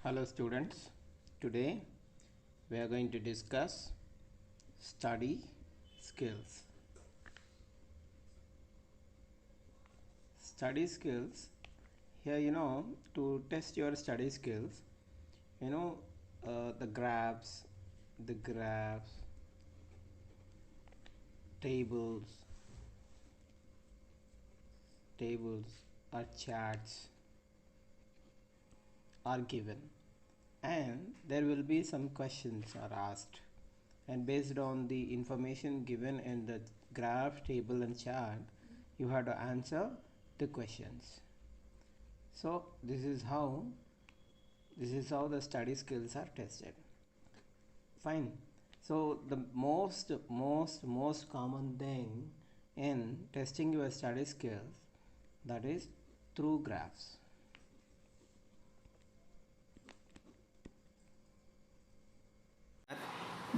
Hello students, today we are going to discuss study skills. Study skills, here to test your study skills, you know the graphs, tables, or charts are given, and there will be some questions are asked, and based on the information given in the graph, table and chart, you have to answer the questions. So this is how the study skills are tested. Fine. So the most common thing in testing your study skills, that is through graphs.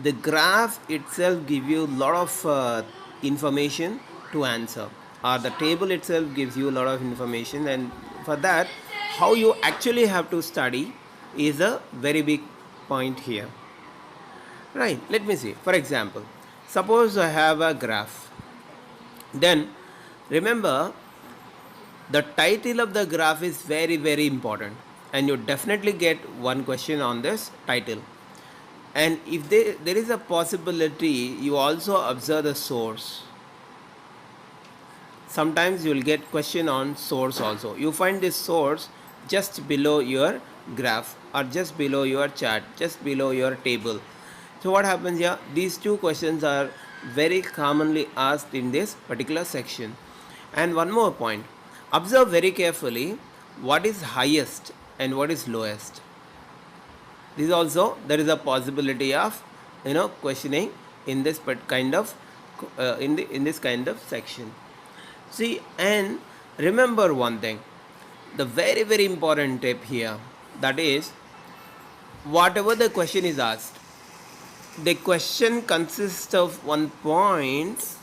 The graph itself gives you a lot of information to answer, or the table itself gives you a lot of information, and for that how you actually have to study is a very big point here, right? Let me see. For example, suppose I have a graph, then remember the title of the graph is very important, and you definitely get one question on this title. And if there is a possibility, you also observe the source. Sometimes you will get question on source also. You find this source just below your graph, or just below your chart, just below your table. So what happens here? These two questions are very commonly asked in this particular section. And one more point, observe very carefully what is highest and what is lowest. This also, there is a possibility of questioning in this kind of in this kind of section. See, and remember one thing, the very important tip here, that is, whatever the question is asked, the question consists of one point,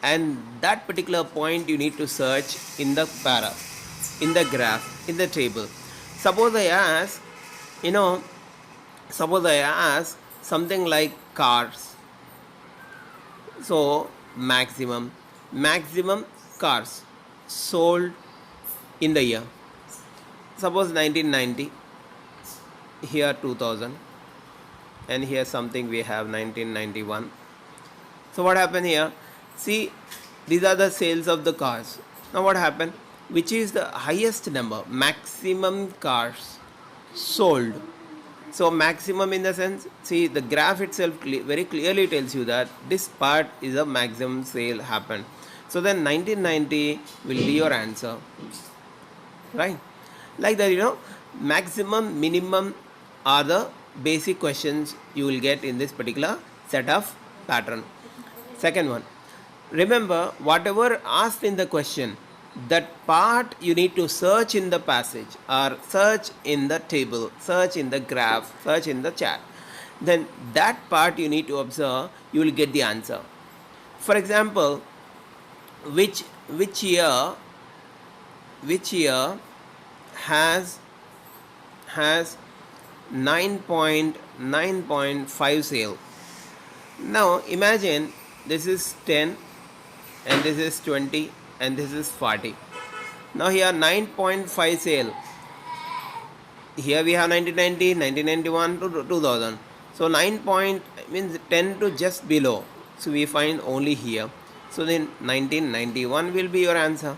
and that particular point you need to search in the in the graph, in the table. Suppose I ask something like cars. So maximum cars sold in the year. Suppose 1990, here 2000, and here something we have 1991. So what happened here? See, these are the sales of the cars. Now what happened? Which is the highest number? Maximum cars sold. So maximum in the sense, see, the graph itself very clearly tells you that this part is a maximum sale happened. So then 1990 will be your answer, right? Like that, maximum, minimum are the basic questions you will get in this particular set of pattern. Second one, remember whatever asked in the question, that part you need to search in the passage, or search in the table, search in the graph, search in the chat. Then that part you need to observe, you will get the answer. For example, which year has 9.5 sale. Now imagine this is 10, and this is 20, and this is 40. Now here 9.5 sale. Here we have 1990, 1991 to 2000. So 9 point means 10 to just below. So we find only here. So then 1991 will be your answer.